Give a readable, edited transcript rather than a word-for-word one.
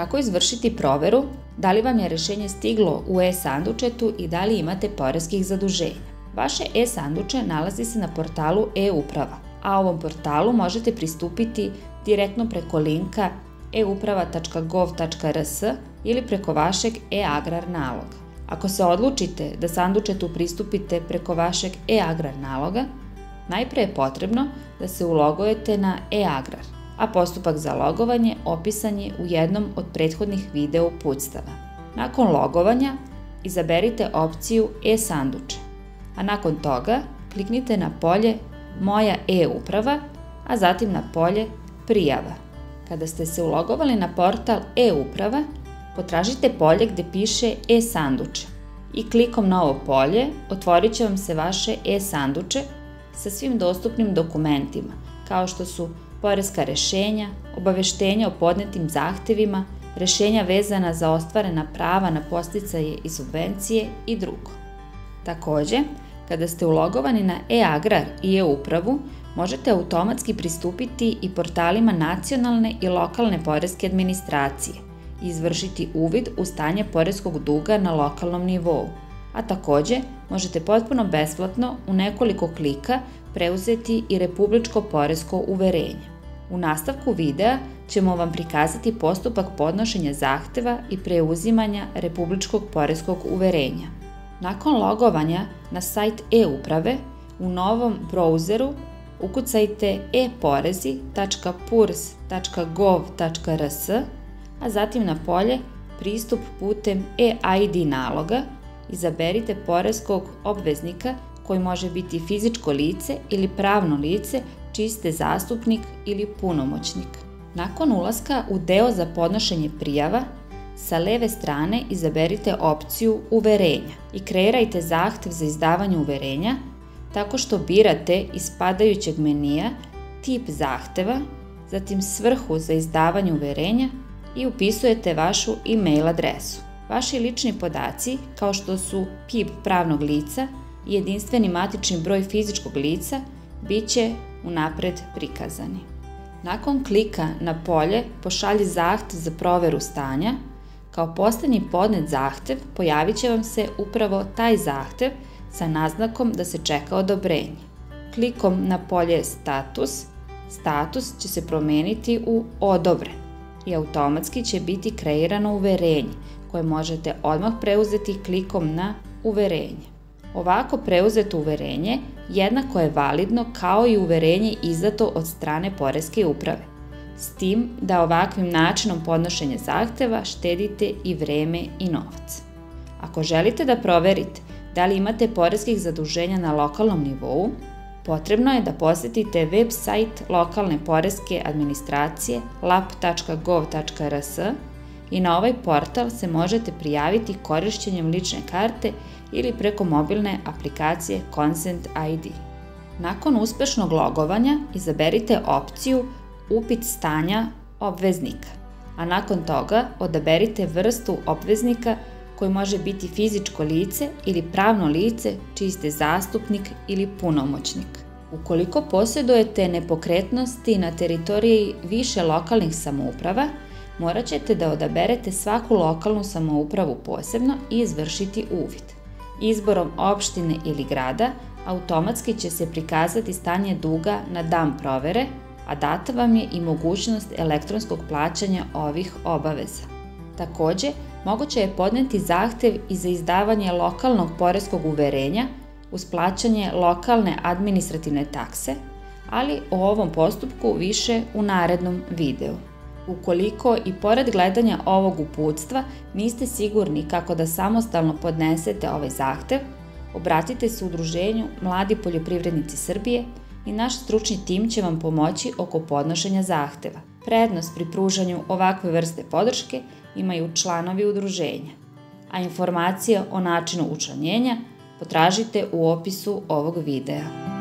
Kako izvršiti proveru da li vam je rešenje stiglo u e-sandučetu i da li imate poreskih zaduženja? Vaše e-sanduče nalazi se na portalu e-uprava, a ovom portalu možete pristupiti direktno preko linka euprava.gov.rs ili preko vašeg e-agrar naloga. Ako se odlučite da sandučetu pristupite preko vašeg e-agrar naloga, najpre je potrebno da se ulogujete na e-agrar, a postupak za logovanje opisan je u jednom od prethodnih video uputstava. Nakon logovanja izaberite opciju e-sanduče, a nakon toga kliknite na polje Moja e-uprava, a zatim na polje Prijava. Kada ste se ulogovali na portal e-uprava, potražite polje gde piše e-sanduče i klikom na ovo polje otvorit će vam se vaše e-sanduče sa svim dostupnim dokumentima, kao što su poreska rešenja, obaveštenja o podnetim zahtevima, rešenja vezana za ostvarena prava na podsticaje i subvencije i drugo. Takođe, kada ste ulogovani na e-agrar i e-upravu, možete automatski pristupiti i portalima nacionalne i lokalne poreske administracije i izvršiti uvid u stanje poreskog duga na lokalnom nivou, a takođe možete potpuno besplatno u nekoliko klika preuzeti i republičko poresko uverenje. U nastavku videa ćemo vam prikazati postupak podnošenja zahteva i preuzimanja republičkog poreskog uverenja. Nakon logovanja na sajt e-uprave, u novom browseru ukucajte eporezi.purs.gov.rs, a zatim na polje Pristup putem e-ID naloga izaberite poreskog obveznika koji može biti fizičko lice ili pravno lice čiji ste zastupnik ili punomoćnik. Nakon ulaska u deo za podnošenje prijava, sa leve strane izaberite opciju Uverenja i kreirajte zahtev za izdavanje uverenja tako što birate iz spadajućeg menija tip zahteva, zatim svrhu za izdavanje uverenja i upisujete vašu e-mail adresu. Vaši lični podaci, kao što su PIB pravnog lica i jedinstveni matični broj fizičkog lica, bit će unapred prikazani. Nakon klika na polje Pošalji zahtev za proveru stanja, kao poslednji podnet zahtev pojavit će vam se upravo taj zahtev sa naznakom da se čeka odobrenje. Klikom na polje status će se promeniti u odobren i automatski će biti kreirano uverenje koje možete odmah preuzeti klikom na uverenje. Ovako preuzeto uverenje jednako je validno kao i uverenje izdato od strane poreske uprave, s tim da ovakvim načinom podnošenja zahteva štedite i vreme i novac. Ako želite da proverite da li imate poreskih zaduženja na lokalnom nivou, potrebno je da posetite web sajt lokalne poreske administracije lap.gov.rs i na ovaj portal se možete prijaviti korišćenjem lične karte ili preko mobilne aplikacije Consent ID. Nakon uspešnog logovanja izaberite opciju Upit stanja obveznika, a nakon toga odaberite vrstu obveznika koji može biti fizičko lice ili pravno lice čiji ste zastupnik ili punomoćnik. Ukoliko posjedujete nepokretnosti na teritoriji više lokalnih samouprava, morat ćete da odaberete svaku lokalnu samoupravu posebno i izvršiti uvid. Izborom opštine ili grada automatski će se prikazati stanje duga na dan provere, a data vam je i mogućnost elektronskog plaćanja ovih obaveza. Takođe, moguće je podneti zahtev i za izdavanje lokalnog poreskog uverenja uz plaćanje lokalne administrativne takse, ali o ovom postupku više u narednom videu. Ukoliko i pored gledanja ovog uputstva niste sigurni kako da samostalno podnesete ovaj zahtev, obratite se Udruženju Mladi poljoprivrednici Srbije i naš stručni tim će vam pomoći oko podnošenja zahteva. Prednost pri pružanju ovakve vrste podrške imaju članovi udruženja, a informacije o načinu učlanjenja potražite u opisu ovog videa.